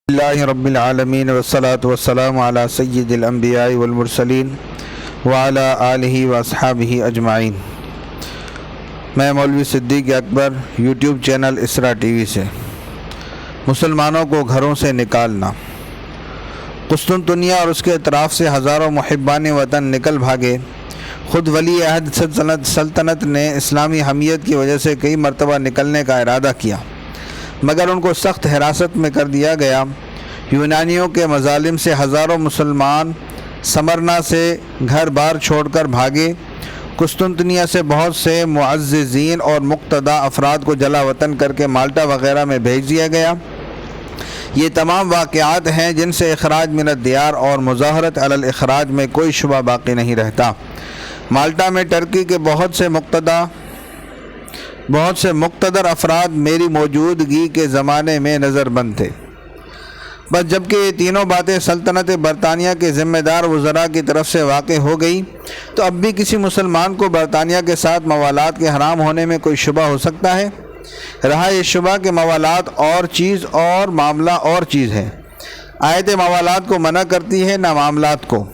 اللہ رب العالمین والصلاة والسلام علی سید الانبیاء والمرسلین وعلی آلہ واصحابہ اجمعین۔ میں مولوی صدیق اکبر یوٹیوب چینل اسرا ٹی وی سے۔ مسلمانوں کو گھروں سے نکالنا۔ قسطنطنیہ اور اس کے اطراف سے ہزاروں محبان وطن نکل بھاگے۔ خود ولی عہد سلطنت نے اسلامی حمیت کی وجہ سے کئی مرتبہ نکلنے کا ارادہ کیا، مگر ان کو سخت حراست میں کر دیا گیا۔ یونانیوں کے مظالم سے ہزاروں مسلمان سمرنا سے گھر بار چھوڑ کر بھاگے۔ قسطنطنیہ سے بہت سے معززین اور مقتدی افراد کو جلا وطن کر کے مالٹا وغیرہ میں بھیج دیا گیا۔ یہ تمام واقعات ہیں جن سے اخراج من الدیار اور مظاہرت علی الاخراج میں کوئی شبہ باقی نہیں رہتا۔ مالٹا میں ٹرکی کے بہت سے مقتدر افراد میری موجودگی کے زمانے میں نظر بند تھے، بس جبکہ یہ تینوں باتیں سلطنت برطانیہ کے ذمہ دار وزراء کی طرف سے واقع ہو گئی تو اب بھی کسی مسلمان کو برطانیہ کے ساتھ موالات کے حرام ہونے میں کوئی شبہ ہو سکتا ہے؟ رہا یہ شبہ کہ موالات اور چیز اور معاملہ اور چیز ہے۔ آیت موالات کو منع کرتی ہے نہ معاملات کو،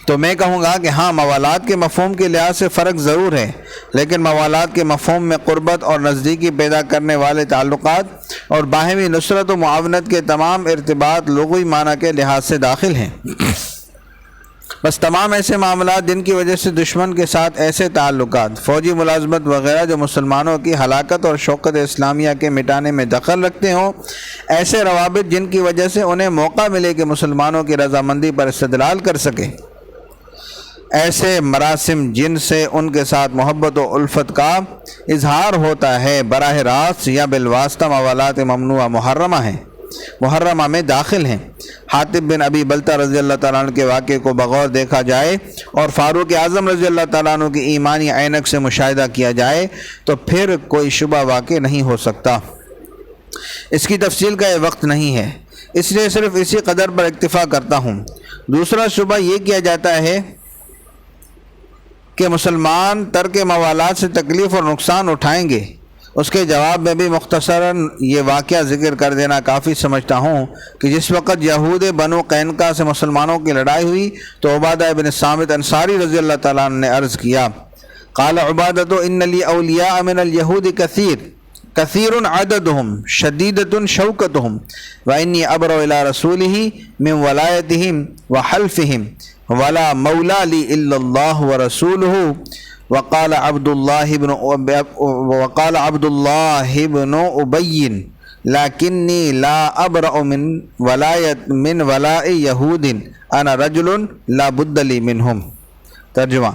تو میں کہوں گا کہ ہاں، موالات کے مفہوم کے لحاظ سے فرق ضرور ہے، لیکن موالات کے مفہوم میں قربت اور نزدیکی پیدا کرنے والے تعلقات اور باہمی نصرت و معاونت کے تمام ارتباط لغوی معنی کے لحاظ سے داخل ہیں۔ بس تمام ایسے معاملات جن کی وجہ سے دشمن کے ساتھ ایسے تعلقات، فوجی ملازمت وغیرہ جو مسلمانوں کی ہلاکت اور شوکت اسلامیہ کے مٹانے میں دخل رکھتے ہوں، ایسے روابط جن کی وجہ سے انہیں موقع ملے کہ مسلمانوں کی رضامندی پر استدلال کر سکے، ایسے مراسم جن سے ان کے ساتھ محبت و الفت کا اظہار ہوتا ہے، براہ راست یا بالواسطہ موالات ممنوعہ محرمہ میں داخل ہیں۔ حاتب بن ابی بلتہ رضی اللہ تعالیٰ عنہ کے واقعے کو بغور دیکھا جائے اور فاروق اعظم رضی اللہ تعالیٰ عنہ کی ایمانی عینک سے مشاہدہ کیا جائے تو پھر کوئی شبہ واقع نہیں ہو سکتا۔ اس کی تفصیل کا یہ وقت نہیں ہے، اس لیے صرف اسی قدر پر اکتفا کرتا ہوں۔ دوسرا شبہ یہ کیا جاتا ہے کہ مسلمان ترک موالات سے تکلیف اور نقصان اٹھائیں گے۔ اس کے جواب میں بھی مختصراً یہ واقعہ ذکر کر دینا کافی سمجھتا ہوں کہ جس وقت یہود بنو قینقاع سے مسلمانوں کی لڑائی ہوئی تو عبادہ بن صامت انصاری رضی اللہ تعالیٰ عنہ نے عرض کیا، قال عبادۃ ان لی اولیاء من الیہود کثیر عددهم شدیدۃ شوکتهم وانی ابرأ الی رسولہ من ولایتہم وحلفہم ولا مولا لی الا اللہ ورسولہ وقال عبد اللہ بن ابی لکنی لا ابرأ من ولاء یہود انا رجل لا بد لی منہم۔ ترجمہ: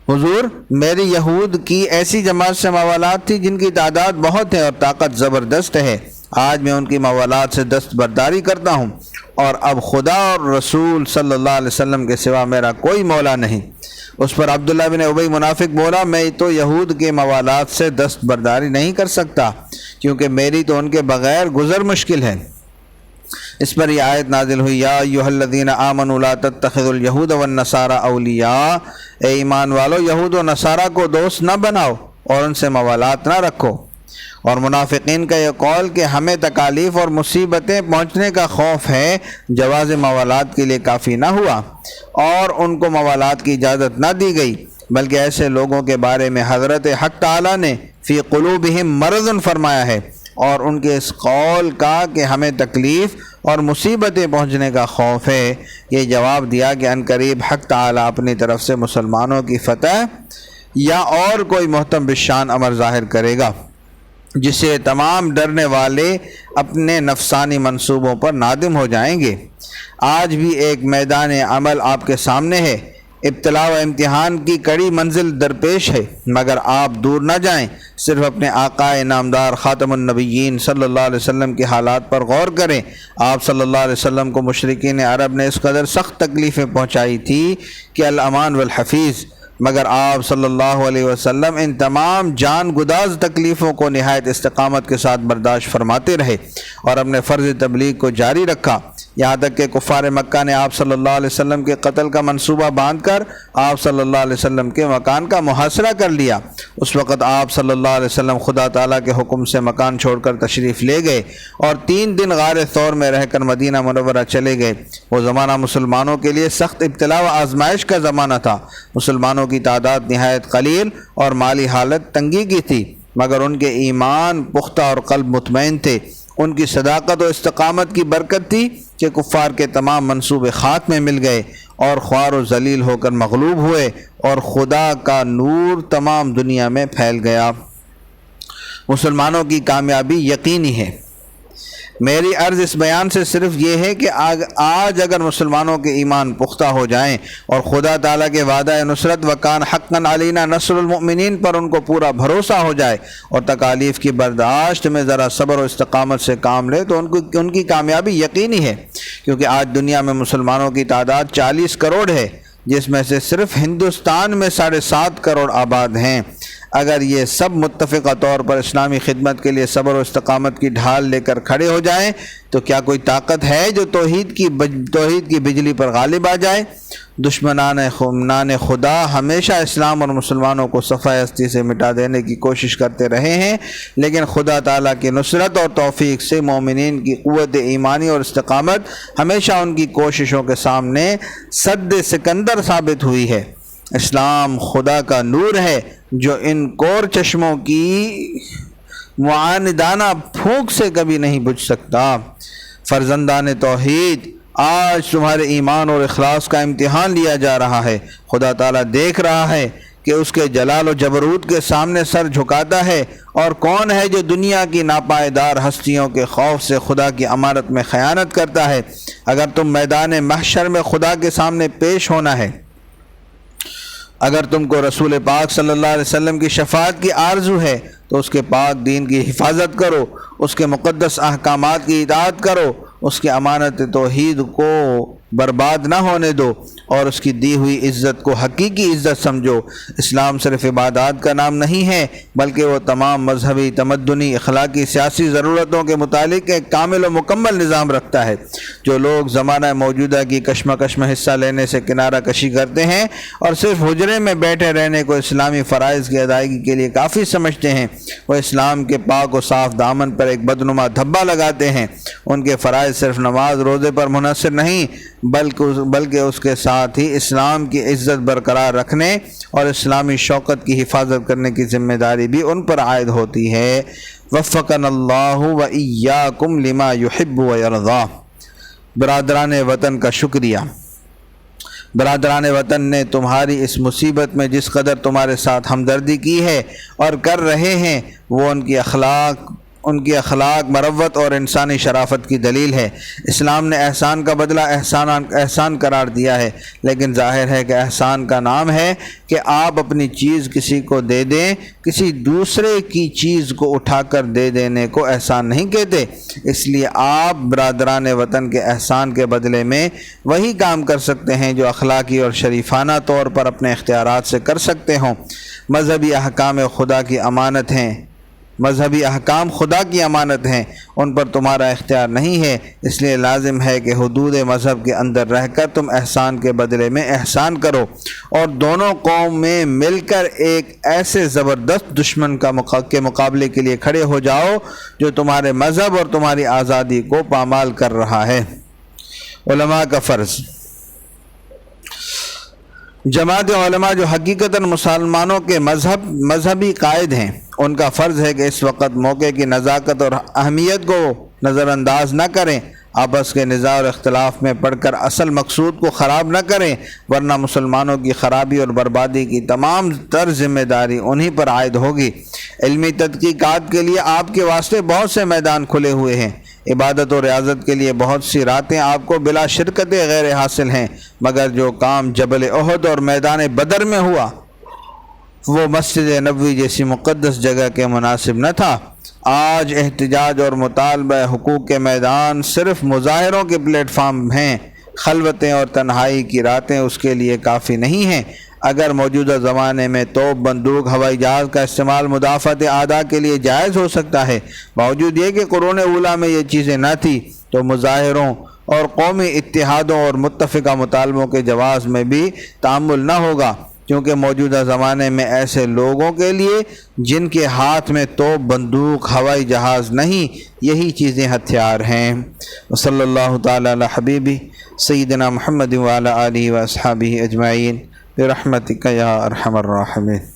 حضور، میری یہود کی ایسی جماعت سے موالات تھی جن کی تعداد بہت ہے اور طاقت زبردست ہے، آج میں ان کی موالات سے دستبرداری کرتا ہوں اور اب خدا اور رسول صلی اللہ علیہ وسلم کے سوا میرا کوئی مولا نہیں۔ اس پر عبداللہ بن ابی منافق بولا، میں تو یہود کے موالات سے دستبرداری نہیں کر سکتا کیونکہ میری تو ان کے بغیر گزر مشکل ہے۔ اس پر یہ آیت نازل ہوئی، یا ایھا الذین آمنوا لا تتخذوا اليہود والنصارى اولیاء، اے ایمان والو، یہود و نصارہ کو دوست نہ بناؤ اور ان سے موالات نہ رکھو۔ اور منافقین کا یہ قول کہ ہمیں تکالیف اور مصیبتیں پہنچنے کا خوف ہے، جواز موالات کے لیے کافی نہ ہوا اور ان کو موالات کی اجازت نہ دی گئی، بلکہ ایسے لوگوں کے بارے میں حضرت حق تعالیٰ نے فی قلوبہم مرض فرمایا ہے، اور ان کے اس قول کا کہ ہمیں تکلیف اور مصیبتیں پہنچنے کا خوف ہے، یہ جواب دیا کہ عنقریب حق تعالیٰ اپنی طرف سے مسلمانوں کی فتح یا اور کوئی محتم بالشان امر ظاہر کرے گا جس سے تمام ڈرنے والے اپنے نفسانی منصوبوں پر نادم ہو جائیں گے۔ آج بھی ایک میدان عمل آپ کے سامنے ہے، ابتلاء و امتحان کی کڑی منزل درپیش ہے، مگر آپ دور نہ جائیں، صرف اپنے آقا نامدار خاتم النبیین صلی اللہ علیہ وسلم کے حالات پر غور کریں۔ آپ صلی اللہ علیہ وسلم کو مشرکین عرب نے اس قدر سخت تکلیفیں پہنچائی تھی کہ الامان والحفیظ، مگر آپ صلی اللہ علیہ وسلم ان تمام جان گداز تکلیفوں کو نہایت استقامت کے ساتھ برداشت فرماتے رہے اور اپنے فرض تبلیغ کو جاری رکھا۔ یہاں تک کہ کفار مکہ نے آپ صلی اللہ علیہ وسلم کے قتل کا منصوبہ باندھ کر آپ صلی اللہ علیہ وسلم کے مکان کا محاصرہ کر لیا۔ اس وقت آپ صلی اللہ علیہ وسلم خدا تعالیٰ کے حکم سے مکان چھوڑ کر تشریف لے گئے اور 3 دن غار ثور میں رہ کر مدینہ منورہ چلے گئے۔ وہ زمانہ مسلمانوں کے لیے سخت ابتلا و آزمائش کا زمانہ تھا۔ مسلمانوں کی تعداد نہایت قلیل اور مالی حالت تنگی کی تھی، مگر ان کے ایمان پختہ اور قلب مطمئن تھے۔ ان کی صداقت و استقامت کی برکت تھی کہ کفار کے تمام منصوبے خاک میں مل گئے اور خوار و ذلیل ہو کر مغلوب ہوئے، اور خدا کا نور تمام دنیا میں پھیل گیا۔ مسلمانوں کی کامیابی یقینی ہے۔ میری عرض اس بیان سے صرف یہ ہے کہ آج اگر مسلمانوں کے ایمان پختہ ہو جائیں اور خدا تعالیٰ کے وعدہ نصرت وکان حقاً علینا نصر المؤمنین پر ان کو پورا بھروسہ ہو جائے اور تکالیف کی برداشت میں ذرا صبر و استقامت سے کام لے تو ان کی کامیابی یقینی ہے، کیونکہ آج دنیا میں مسلمانوں کی تعداد 40 کروڑ ہے، جس میں سے صرف ہندوستان میں 7.5 کروڑ آباد ہیں۔ اگر یہ سب متفقہ طور پر اسلامی خدمت کے لیے صبر و استقامت کی ڈھال لے کر کھڑے ہو جائیں تو کیا کوئی طاقت ہے جو توحید کی بجلی پر غالب آ جائے؟ دشمنان خدا ہمیشہ اسلام اور مسلمانوں کو صفحہ ہستی سے مٹا دینے کی کوشش کرتے رہے ہیں، لیکن خدا تعالیٰ کی نصرت اور توفیق سے مومنین کی قوت ایمانی اور استقامت ہمیشہ ان کی کوششوں کے سامنے سد سکندر ثابت ہوئی ہے۔ اسلام خدا کا نور ہے جو ان کور چشموں کی معاندانہ پھونک سے کبھی نہیں بجھ سکتا۔ فرزندان توحید، آج تمہارے ایمان اور اخلاص کا امتحان لیا جا رہا ہے۔ خدا تعالیٰ دیکھ رہا ہے کہ اس کے جلال و جبروت کے سامنے سر جھکاتا ہے، اور کون ہے جو دنیا کی ناپائیدار ہستیوں کے خوف سے خدا کی امانت میں خیانت کرتا ہے۔ اگر تم میدان محشر میں خدا کے سامنے پیش ہونا ہے، اگر تم کو رسول پاک صلی اللہ علیہ وسلم کی شفاعت کی آرزو ہے تو اس کے پاک دین کی حفاظت کرو، اس کے مقدس احکامات کی اطاعت کرو، اس کی امانت توحید کو برباد نہ ہونے دو، اور اس کی دی ہوئی عزت کو حقیقی عزت سمجھو۔ اسلام صرف عبادات کا نام نہیں ہے، بلکہ وہ تمام مذہبی، تمدنی، اخلاقی، سیاسی ضرورتوں کے متعلق ایک کامل و مکمل نظام رکھتا ہے۔ جو لوگ زمانہ موجودہ کی کشمکش میں حصہ لینے سے کنارہ کشی کرتے ہیں اور صرف حجرے میں بیٹھے رہنے کو اسلامی فرائض کی ادائیگی کے لیے کافی سمجھتے ہیں، وہ اسلام کے پاک و صاف دامن پر ایک بدنما دھبا لگاتے ہیں۔ ان کے فرائض صرف نماز روزے پر منحصر نہیں، بلکہ اس کے ساتھ ہی اسلام کی عزت برقرار رکھنے اور اسلامی شوکت کی حفاظت کرنے کی ذمہ داری بھی ان پر عائد ہوتی ہے۔ وفقنا اللہ و ایاکم لما یحب و یرضی۔ برادران وطن کا شکریہ۔ برادران وطن نے تمہاری اس مصیبت میں جس قدر تمہارے ساتھ ہمدردی کی ہے اور کر رہے ہیں، وہ ان کی اخلاق، مروت اور انسانی شرافت کی دلیل ہے۔ اسلام نے احسان کا بدلہ احسان قرار دیا ہے، لیکن ظاہر ہے کہ احسان کا نام ہے کہ آپ اپنی چیز کسی کو دے دیں، کسی دوسرے کی چیز کو اٹھا کر دے دینے کو احسان نہیں کہتے۔ اس لیے آپ برادران وطن کے احسان کے بدلے میں وہی کام کر سکتے ہیں جو اخلاقی اور شریفانہ طور پر اپنے اختیارات سے کر سکتے ہوں۔ مذہبی احکام خدا کی امانت ہیں، ان پر تمہارا اختیار نہیں ہے، اس لیے لازم ہے کہ حدود مذہب کے اندر رہ کر تم احسان کے بدلے میں احسان کرو، اور دونوں قوم میں مل کر ایک ایسے زبردست دشمن کے مقابلے کے لیے کھڑے ہو جاؤ جو تمہارے مذہب اور تمہاری آزادی کو پامال کر رہا ہے۔ علماء کا فرض۔ جماعت علماء جو حقیقتاً مسلمانوں کے مذہبی قائد ہیں، ان کا فرض ہے کہ اس وقت موقع کی نزاکت اور اہمیت کو نظر انداز نہ کریں، آپس کے نزاع اور اختلاف میں پڑھ کر اصل مقصود کو خراب نہ کریں، ورنہ مسلمانوں کی خرابی اور بربادی کی تمام تر ذمہ داری انہی پر عائد ہوگی۔ علمی تحقیقات کے لیے آپ کے واسطے بہت سے میدان کھلے ہوئے ہیں، عبادت و ریاضت کے لیے بہت سی راتیں آپ کو بلا شرکت غیر حاصل ہیں، مگر جو کام جبل احد اور میدان بدر میں ہوا وہ مسجد نبوی جیسی مقدس جگہ کے مناسب نہ تھا۔ آج احتجاج اور مطالبہ حقوق کے میدان صرف مظاہروں کے پلیٹ فارم ہیں، خلوتیں اور تنہائی کی راتیں اس کے لیے کافی نہیں ہیں۔ اگر موجودہ زمانے میں توپ، بندوق، ہوائی جہاز کا استعمال مدافعت اعداء کے لیے جائز ہو سکتا ہے، باوجود یہ کہ قرون اولیٰ میں یہ چیزیں نہ تھی، تو مظاہروں اور قومی اتحادوں اور متفقہ مطالبوں کے جواز میں بھی تعامل نہ ہوگا، کیونکہ موجودہ زمانے میں ایسے لوگوں کے لیے جن کے ہاتھ میں توپ، بندوق، ہوائی جہاز نہیں، یہی چیزیں ہتھیار ہیں۔ وصلی اللہ تعالی علی حبیبی سیدنا محمد وعلی آلہ واصحابہ اجمعین برحمتک یا ارحم الراحمین۔